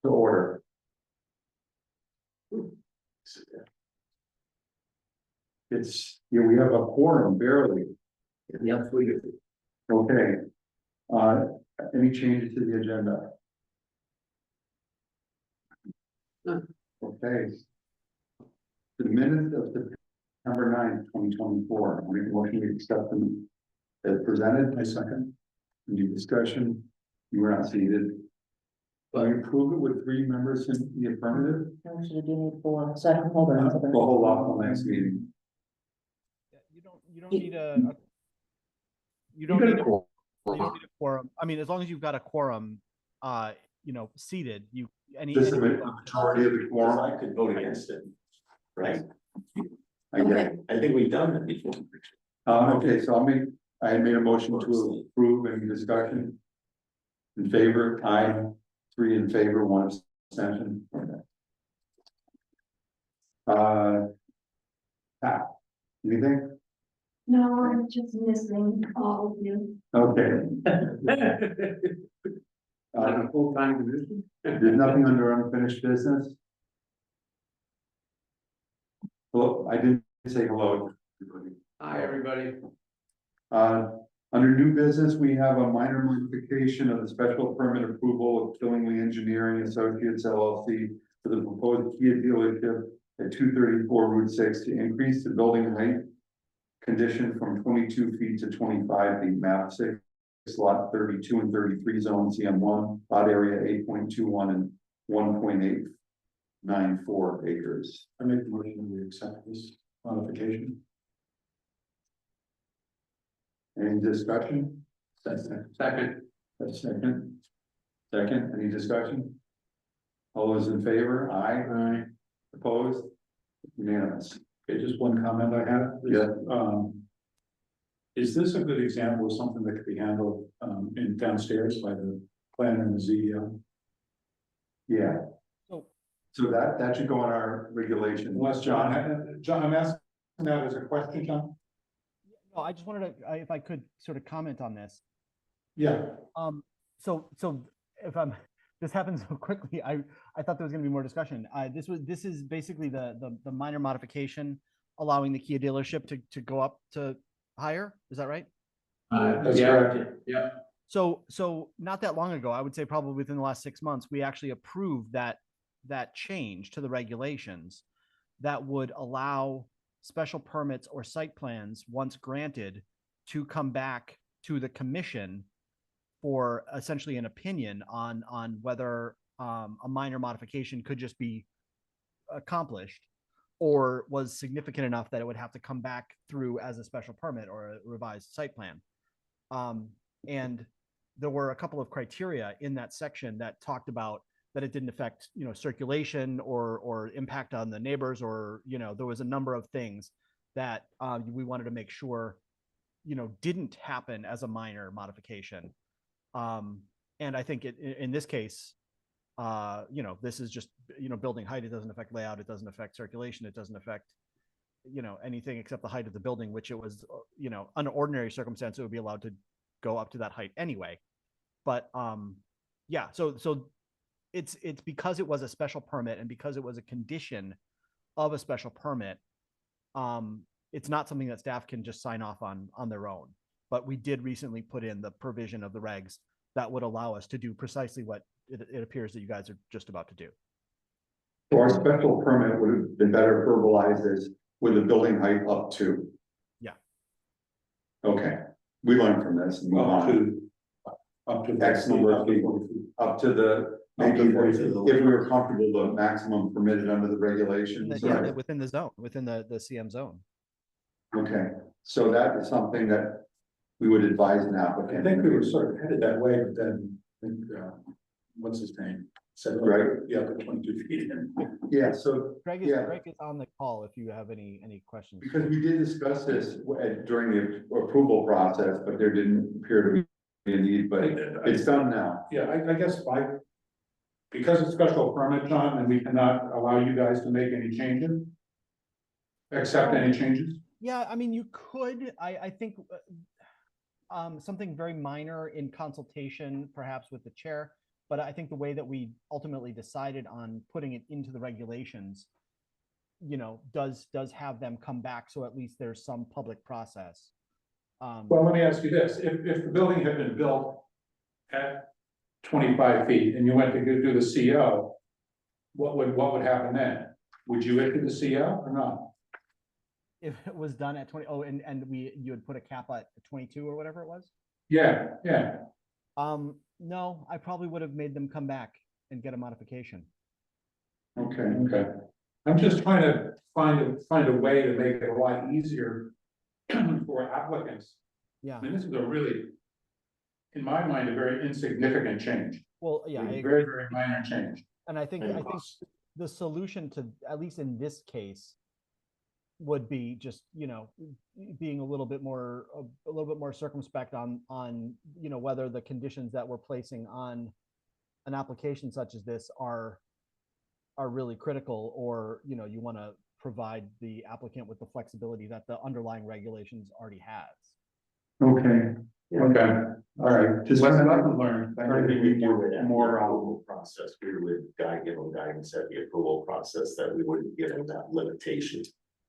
to order. It's, yeah, we have a quorum barely. Yes, we do. Okay. Any changes to the agenda? No. Okay. The minutes of September 9th, 2024. I make a motion to accept them as presented. I second. Any discussion? You were not seated. But we approve it with 3 members in the affirmative. Actually, do you need 4? So I can hold on to We'll that. hold off on next meeting. You don't need you don't need a quorum. I mean, as long as you've got a quorum, seated, Just a majority of the quorum. I could vote against it, right? I get it. I think we've done that before. Okay, so I had made a motion to approve. Any discussion? In favor? Aye. 3 in favor, 1 abstention. Anything? No, I'm just missing all of you. Okay. Full-time position? There's nothing under unfinished business? Hello, I didn't say hello. Hi, everybody. Under new business, we have a minor modification of the special permit approval of Killingly Engineering Associates LLC for the proposed Kia dealership at 234 Route 6 to increase the building height condition from 22 feet to 25 feet, map 6, lot 32 and 33, zone CM1, lot area 8.21 and 1.894 acres. I make the motion to accept this modification. Any discussion? Second. Second. Any discussion? All those in favor? Aye. Opposed? Unanimous. Okay, just one comment I have. Yeah. Is this a good example of something that could be handled in downstairs by the planner and the CEO? Yeah. So- So that should go in our regulations. Unless John, I'm asking that as a question, John? No, I just wanted to, if I could sort of comment on this. Yeah. So if this happened so quickly, I thought there was going to be more discussion. This is basically the minor modification allowing the Kia dealership to go up to higher. Is that right? That's Yeah, correct. yeah. So not that long ago, I would say probably within the last 6 months, we actually approved that change to the regulations that would allow special permits or site plans, once granted, to come back to the commission for essentially an opinion on whether a minor modification could just be accomplished or was significant enough that it would have to come back through as a special permit or a revised site plan. And there were a couple of criteria in that section that talked about that it didn't affect, circulation or impact on the neighbors, or, there was a number of things that we wanted to make sure, didn't happen as a minor modification. And I think in this case, this is just, building height. It doesn't affect layout. It doesn't affect circulation. It doesn't affect, anything except the height of the building, which it was, under ordinary circumstance, it would be allowed to go up to that height anyway. But yeah, so it's because it was a special permit and because it was a condition of a special permit, it's not something that staff can just sign off on their own. But we did recently put in the provision of the regs that would allow us to do precisely what it appears that you guys are just about to do. So our special permit would have been better verbalized as with the building height up to. Yeah. Okay, we learned from this and move on. Up to X number of feet, up to the, maybe if we were comfortable, the maximum permitted under the regulations. Yeah, within the zone, within the CM zone. Okay, so that is something that we would advise an I applicant. think we were sort of headed that way, but then, what's his name? Said, Right. Yeah, put 22 feet in. Yeah, so, Greg is on the call if you have any questions. because we did discuss this during the approval process, but there didn't appear to be a need, but it's done now. Yeah, I guess because it's special permit, John, and we cannot allow you guys to make any changes. Accept any changes? Yeah, I mean, you could, I think something very minor in consultation, perhaps with the chair, But I think the way that we ultimately decided on putting it into the regulations, does have them come back, so at least there's some public process. Well, let me ask you this, if the building had been built at 25 feet and you went to go do the CO, what would happen then? Would you issue the CO or not? If it was done at 20, and you would put a cap at 22 or whatever it was. Yeah, yeah. No, I probably would have made them come back and get a modification. Okay. I'm just trying to find a way to make it a lot easier for applicants. Yeah. I mean, this is a really, in my mind, a very insignificant change. Well, yeah, I A agree. very, very minor change. And I think the solution to, at least in this case, would be just, being a little bit more circumspect on, whether the conditions that we're placing on an application such as this are really critical, or, you want to provide the applicant with the flexibility that the underlying regulations already has. Okay, all right, just Lesson lesson learned. Trying to give you more, approval process, we would give them guidance at the approval process that we wouldn't give them that limitation.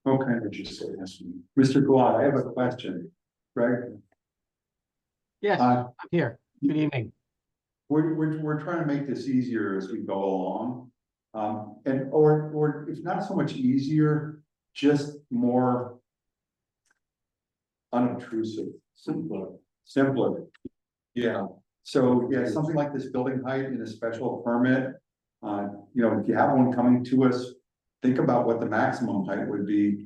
okay, Would you say yes? Mr. Guad, I have a question, Greg. Yes, Uh, I'm here. Good evening. we're trying to make this easier as we go along. Or it's not so much easier, just more unobtrusive, simpler. Yeah, so yeah, something like this building height in a special permit. If you have one coming to us, think about what the maximum height would be.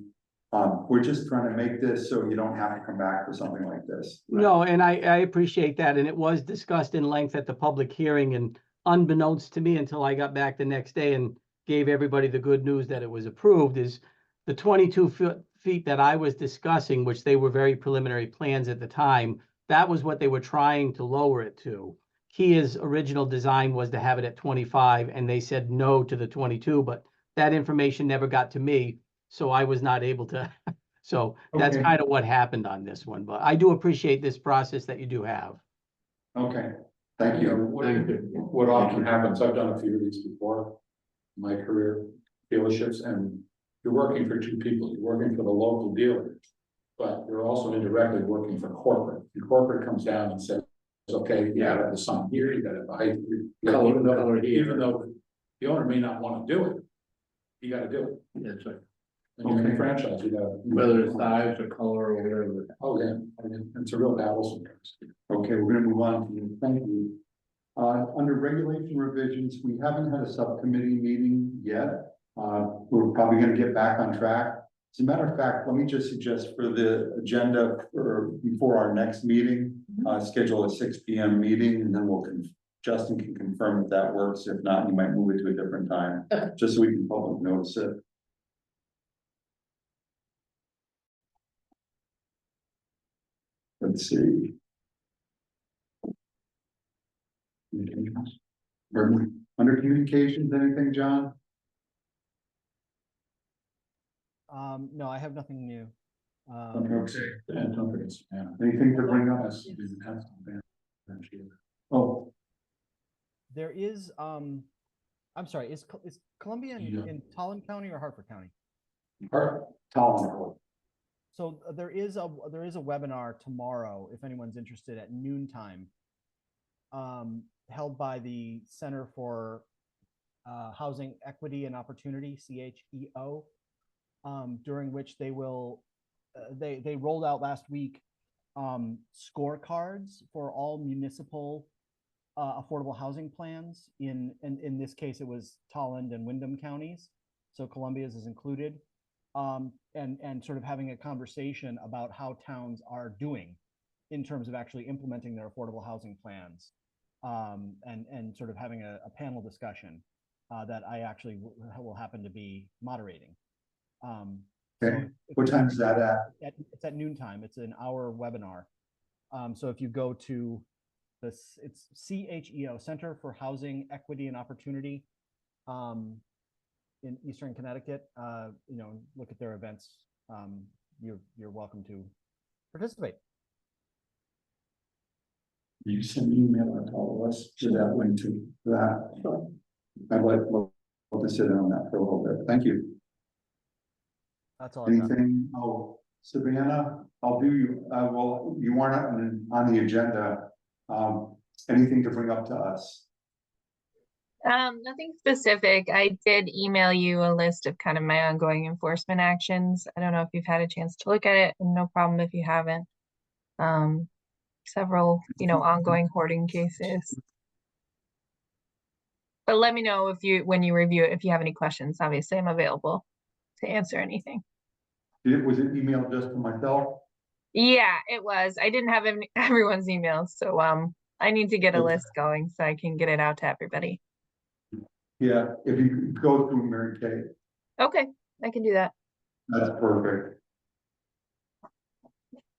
We're just trying to make this so you don't have to come back for something like this. No, and I appreciate that. And it was discussed in length at the public hearing, and unbeknownst to me until I got back the next day and gave everybody the good news that it was approved, is the 22 feet that I was discussing, which they were very preliminary plans at the time, that was what they were trying to lower it to. Kia's original design was to have it at 25, and they said no to the 22, but that information never got to me, so I was not able to. So that's Okay. kind of what happened on this one, but I do appreciate this process that you do have. Okay, thank you. What often happens, I've done a few of these before in my career, dealerships, and you're working for two people, you're working for the local dealer, but you're also indirectly working for corporate. The corporate comes down and says, okay, you gotta have the sign here, you gotta have the height here. Even though the owner may not want to do it, you gotta do it. That's right. And you're in a franchise, you gotta. Whether it's size or color or whatever. Oh, yeah, I mean, it's a real battle sometimes. Okay, we're gonna move on. Thank you. Under regulation revisions, we haven't had a subcommittee meeting yet. We're probably gonna get back on track. As a matter of fact, let me just suggest for the agenda before our next meeting, schedule a 6 p.m. meeting, and then Justin can confirm if that works. If not, you might move it to a different time, just so we can public notice it. Let's see. Under communications, anything, John? No, I have nothing new. Okay. And don't forget, yeah. Anything to bring up? Oh, There is, I'm sorry, is Columbia in Tolland County or Hartford County? Tom. So there is a webinar tomorrow, if anyone's interested, at noontime, held by the Center for Housing Equity and Opportunity, CHEO, during which they will they rolled out last week scorecards for all municipal affordable housing plans. In this case, it was Tolland and Windham counties, so Columbia's is included. And sort of having a conversation about how towns are doing in terms of actually implementing their affordable housing plans, and sort of having a panel discussion that I actually will happen to be moderating. Okay. So What time is that at? It's at noontime. It's an hour webinar. So if you go to this, it's CHEO, Center for Housing Equity and Opportunity, in Eastern Connecticut. Look at their events. You're welcome to participate. You send an email out to all of us to that link to that. Sure. I'd like to sit in on that for a little bit. Thank you. That's all I've got. Anything? Oh, Savannah, I'll do you, well, you weren't on the agenda. Anything to bring up to us? Nothing specific. I did email you a list of kind of my ongoing enforcement actions. I don't know if you've had a chance to look at it, and no problem if you haven't. Several, ongoing hoarding cases. But let me know when you review it, if you have any questions. Obviously, I'm available to answer anything. Was it emailed just to myself? Yeah, it was. I didn't have everyone's emails, so I need to get a Okay. list going so I can get it out to everybody. Yeah, if you could go through Mary Kay, Okay, I can do that. that's perfect.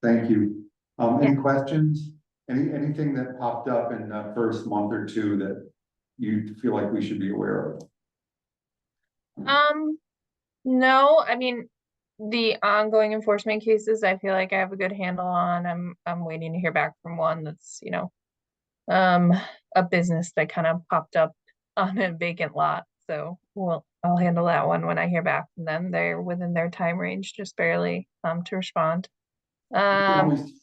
Thank you. Any questions? Anything that popped up in the first month or two that you feel like we should be aware of? No, I mean, the ongoing enforcement cases, I feel like I have a good handle on. I'm waiting to hear back from one that's, a business that kind of popped up on a vacant lot. So I'll handle that one when I hear back from them. They're within their time range, just barely, to respond. You can always-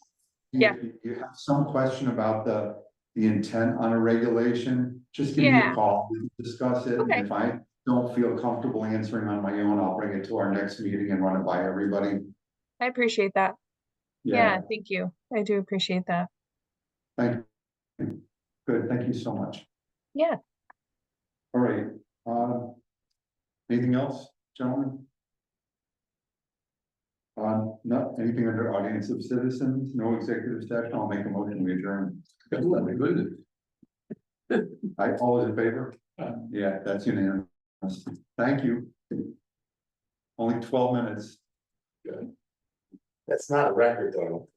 yeah. If you have some question about the intent on a regulation, just give me Yeah. a call, we can discuss it, Okay. and if I don't feel comfortable answering on my own, I'll bring it to our next meeting and run it by everybody. I appreciate that. Yeah, thank you. I do appreciate that. Thank you. Good, thank you so much. Yeah. All right, anything else, gentlemen? No, anything under audience of citizens, no executive session, I'll make a motion, we adjourn. Good. All those in favor? Yeah, that's unanimous. Thank you. Only 12 minutes. That's not a record, though.